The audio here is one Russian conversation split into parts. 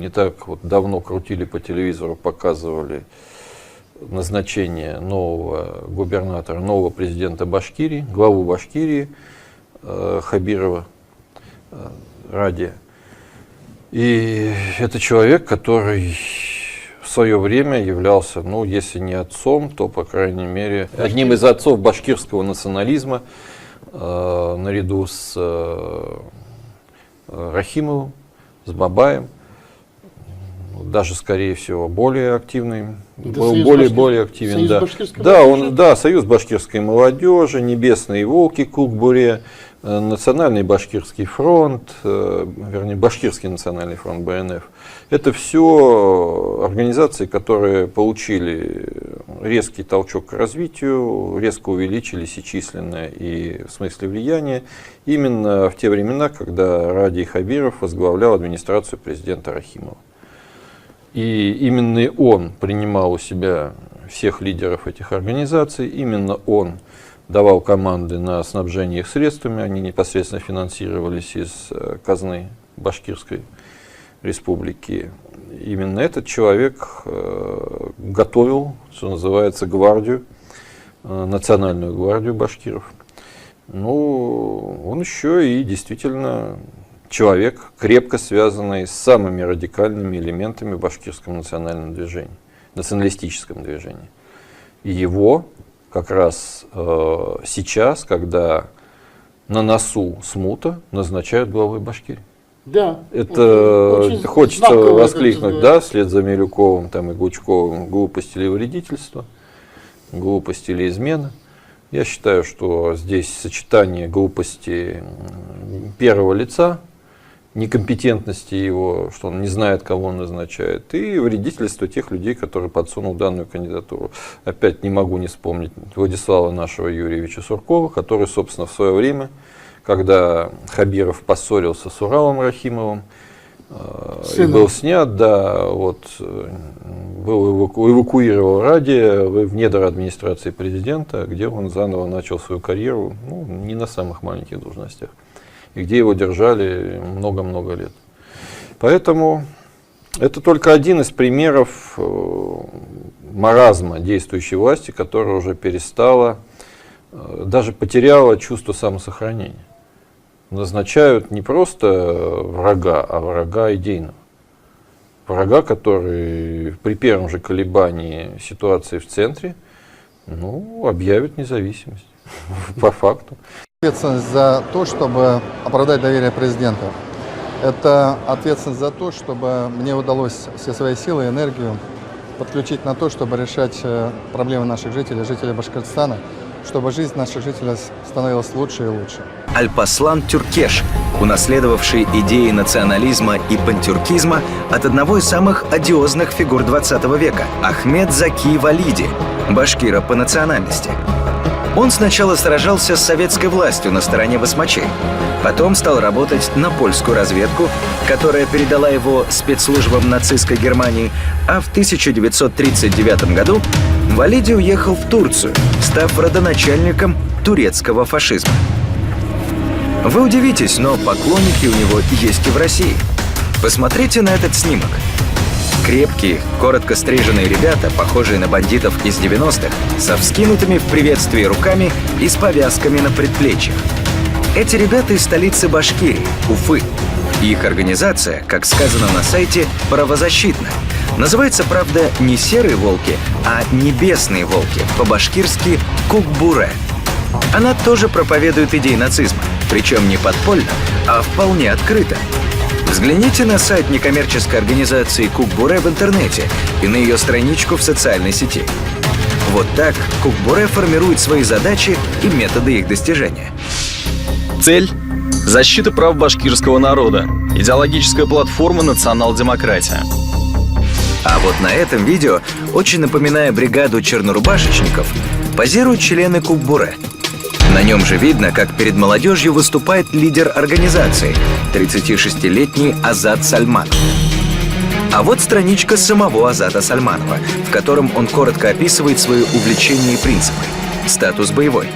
не так вот давно крутили по телевизору, показывали назначение нового губернатора, нового президента Башкирии, главу Башкирии Хабирова Радия. И это человек, который в свое время являлся, ну, если не отцом, то, по крайней мере, одним из отцов башкирского национализма, наряду с Рахимовым, с Бабаем, даже, скорее всего, более активный, более активен. Да, Союз башкирской молодежи, Небесные волки Кук-Буре, Национальный башкирский фронт, вернее, Башкирский национальный фронт, БНФ. Это все организации, которые получили резкий толчок к развитию, резко увеличились и численно, и в смысле влияния, именно в те времена, когда Радий Хабиров возглавлял администрацию президента Рахимова. И именно он принимал у себя всех лидеров этих организаций, именно он давал команды на снабжение их средствами, они непосредственно финансировались из казны Башкирской республики. Именно этот человек готовил, что называется, гвардию, национальную гвардию башкиров. Ну, он еще и действительно человек, крепко связанный с самыми радикальными элементами в башкирском национальном движении, националистическом движении. И его как раз сейчас, когда на носу смута, назначают главой Башкирии. Да. Это хочется воскликнуть, да, вслед за Милюковым там, и Гучковым: глупость или вредительство, глупость или измена. Я считаю, что здесь сочетание глупости первого лица, некомпетентности его, что он не знает, кого он назначает, и вредительство тех людей, которые подсунул данную кандидатуру. Опять не могу не вспомнить Владислава нашего Юрьевича Суркова, который, собственно, в свое время, когда Хабиров поссорился с Уралом Рахимовым, и был снят, да, вот, эвакуировал Радия в недра администрации президента, где он заново начал свою карьеру, ну, не на самых маленьких должностях, и где его держали много-много лет. Поэтому это только один из примеров маразма действующей власти, которая уже перестала, даже потеряла чувство самосохранения. Назначают не просто врага, а врага идейного. Врага, который при первом же колебании ситуации в центре, ну, объявит независимость по факту. Ответственность за то, чтобы оправдать доверие президента. Это ответственность за то, чтобы мне удалось все свои силы и энергию подключить на то, чтобы решать проблемы наших жителей, жителей Башкортостана, чтобы жизнь наших жителей становилась лучше и лучше. Альпаслан Тюркеш, унаследовавший идеи национализма и пантюркизма от одного из самых одиозных фигур 20 века – Ахмед Заки Валиди, башкира по национальности. Он сначала сражался с советской властью на стороне басмачей, потом стал работать на польскую разведку, которая передала его спецслужбам нацистской Германии, а в 1939 году Валиди уехал в Турцию, став родоначальником турецкого фашизма. Вы удивитесь, но поклонники у него есть и в России. Посмотрите на этот снимок. Крепкие, коротко стриженные ребята, похожие на бандитов из 90-х, со вскинутыми в приветствии руками и с повязками на предплечьях. Эти ребята из столицы Башкирии, Уфы. Их организация, как сказано на сайте, правозащитная. Называется, правда, не «Серые волки», а «Небесные волки», по-башкирски «Кук-Буре». Она тоже проповедует идеи нацизма, причем не подпольно, а вполне открыто. Взгляните на сайт некоммерческой организации Кук-Буре в интернете и на ее страничку в социальной сети. Вот так Кук-Буре формирует свои задачи и методы их достижения. Цель – защита прав башкирского народа. Идеологическая платформа «Национал-демократия». А вот на этом видео, очень напоминая бригаду чернорубашечников, позируют члены Кук-Буре. На нем же видно, как перед молодежью выступает лидер организации, 36-летний Азат Сальманов. А вот страничка самого Азата Сальманова, в котором он коротко описывает свои увлечения и принципы. Статус боевой.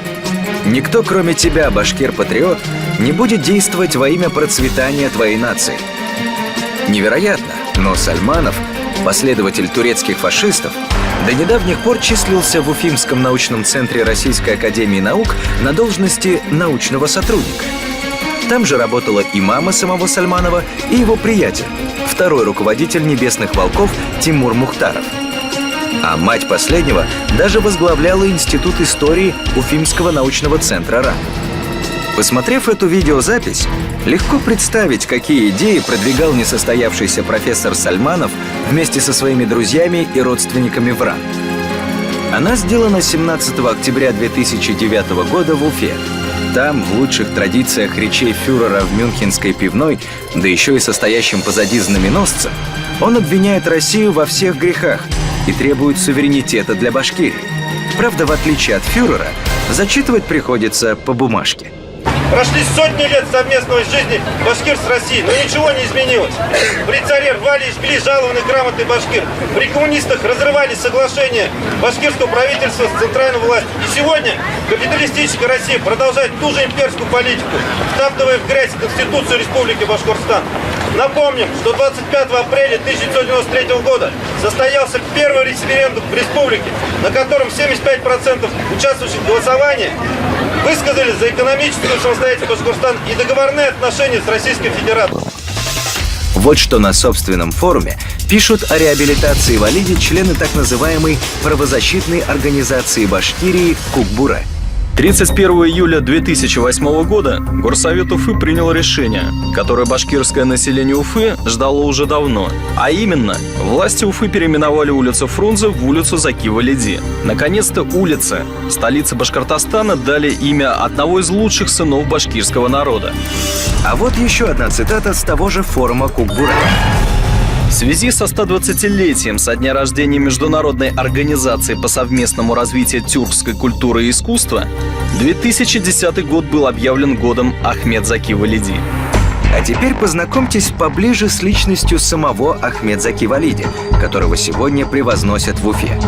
Никто, кроме тебя, башкир-патриот, не будет действовать во имя процветания твоей нации. Невероятно, Но Сальманов, последователь турецких фашистов, до недавних пор числился в Уфимском научном центре Российской академии наук на должности научного сотрудника. Там же работала и мама самого Сальманова, и его приятель, второй руководитель «Небесных волков» Тимур Мухтаров. А мать последнего даже возглавляла Институт истории Уфимского научного центра РАН. Посмотрев эту видеозапись, легко представить, какие идеи продвигал несостоявшийся профессор Сальманов вместе со своими друзьями и родственниками в РАН. Она сделана 17 октября 2009 года в Уфе. Там, в лучших традициях речей фюрера в мюнхенской пивной, да еще и состоящим позади знаменосцем, он обвиняет Россию во всех грехах и требует суверенитета для Башкирии. Правда, в отличие от фюрера, зачитывать приходится по бумажке. Прошли сотни лет совместной жизни башкир с Россией, но ничего не изменилось. При царе рвали и жгли жалованный грамотный башкир. При коммунистах разрывали соглашение башкирского правительства с центральной властью. И сегодня капиталистическая Россия продолжает ту же имперскую политику, втаптывая в грязь Конституцию Республики Башкортостан. Напомним, что 25 апреля 1993 года состоялся первый референдум в республике, на котором 75% участвующих в голосовании высказали за экономическую самостоятельность Башкортостана и договорные отношения с Российской Федерацией. Вот что на собственном форуме пишут о реабилитации Валиди члены так называемой правозащитной организации Башкирии «Кукбуре». 31 июля 2008 года Горсовет Уфы принял решение, которое башкирское население Уфы ждало уже давно. А именно, власти Уфы переименовали улицу Фрунзе в улицу Заки Валиди. Наконец-то улице, столице Башкортостана, дали имя одного из лучших сынов башкирского народа. А вот еще одна цитата с того же форума «Кукбуре». В связи со 120-летием со дня рождения Международной организации по совместному развитию тюркской культуры и искусства, 2010 год был объявлен годом Ахмед Заки Валиди. А теперь познакомьтесь поближе с личностью самого Ахмед Заки Валиди, которого сегодня превозносят в Уфе.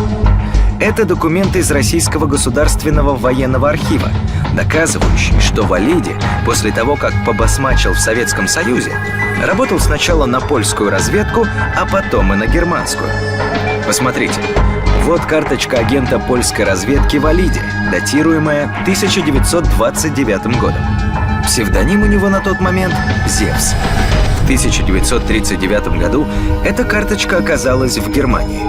Это документы из Российского государственного военного архива, доказывающие, что Валиди, после того, как побасмачил в Советском Союзе, работал сначала на польскую разведку, а потом и на германскую. Посмотрите, вот карточка агента польской разведки Валиди, датируемая 1929 годом. Псевдоним у него на тот момент — Зевс. В 1939 году эта карточка оказалась в Германии.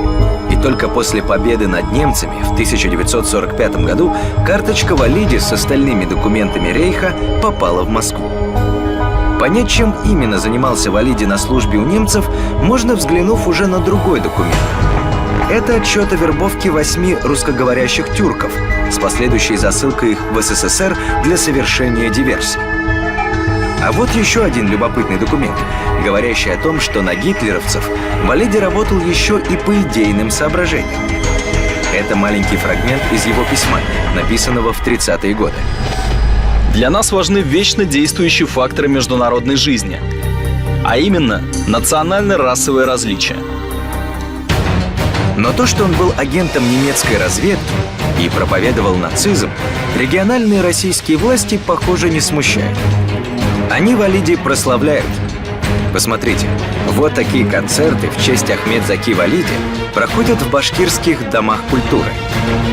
И только после победы над немцами в 1945 году карточка Валиди с остальными документами Рейха попала в Москву. Понять, чем именно занимался Валиди на службе у немцев, можно, взглянув уже на другой документ. Это отчет о вербовке 8 русскоговорящих тюрков с последующей засылкой их в СССР для совершения диверсий. А вот еще один любопытный документ, говорящий о том, что на гитлеровцев Валиди работал еще и по идейным соображениям. Это маленький фрагмент из его письма, написанного в 30-е годы. Для нас важны вечно действующие факторы международной жизни, а именно национально-расовые различия. Но то, что он был агентом немецкой разведки и проповедовал нацизм, региональные российские власти, похоже, не смущают. Они Валиди прославляют. Посмотрите, вот такие концерты в честь Ахмед Заки Валиди проходят в башкирских домах культуры.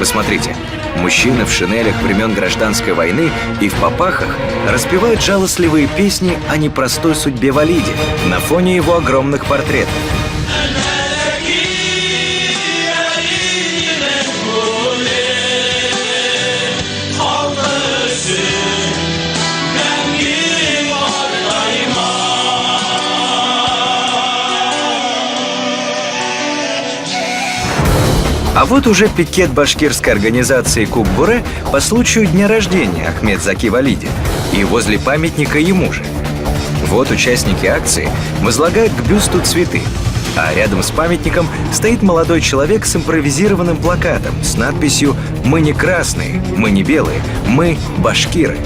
Посмотрите, мужчины в шинелях времен Гражданской войны и в папахах распевают жалостливые песни о непростой судьбе Валиди на фоне его огромных портретов. А вот уже пикет башкирской организации «Кукбуре» по случаю дня рождения Ахмед Заки Валиди и возле памятника ему же. Вот участники акции возлагают к бюсту цветы, а рядом с памятником стоит молодой человек с импровизированным плакатом с надписью «Мы не красные, мы не белые, мы башкиры».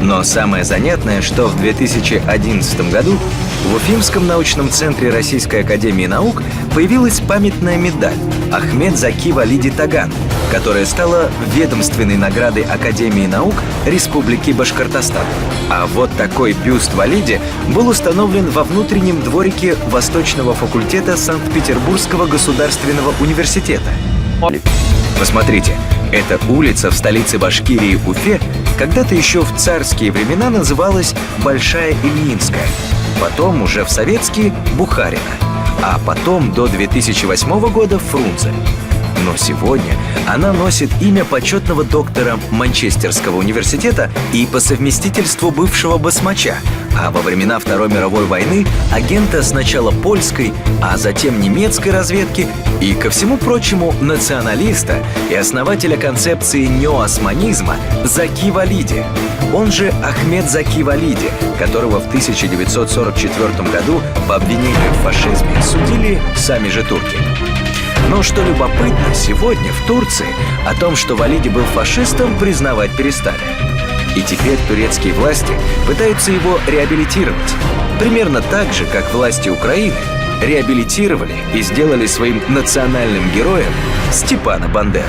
Но самое занятное, что в 2011 году в Уфимском научном центре Российской академии наук появилась памятная медаль «Ахмед Заки Валиди Таган», которая стала ведомственной наградой Академии наук Республики Башкортостан. А вот такой бюст Валиди был установлен во внутреннем дворике Восточного факультета Санкт-Петербургского государственного университета. Посмотрите, эта улица в столице Башкирии Уфе когда-то еще в царские времена называлась Большая Ильинская, потом уже в советские – Бухарина, а потом до 2008 года – Фрунзе. Но сегодня она носит имя почетного доктора Манчестерского университета и по совместительству бывшего басмача, а во времена Второй мировой войны агента сначала польской, а затем немецкой разведки и, ко всему прочему, националиста и основателя концепции неоосманизма Заки Валиди, он же Ахмед Заки Валиди, которого в 1944 году по обвинению в фашизме судили сами же турки. Но что любопытно, сегодня в Турции о том, что Валиди был фашистом, признавать перестали. И теперь турецкие власти пытаются его реабилитировать. Примерно так же, как власти Украины реабилитировали и сделали своим национальным героем Степана Бандеру.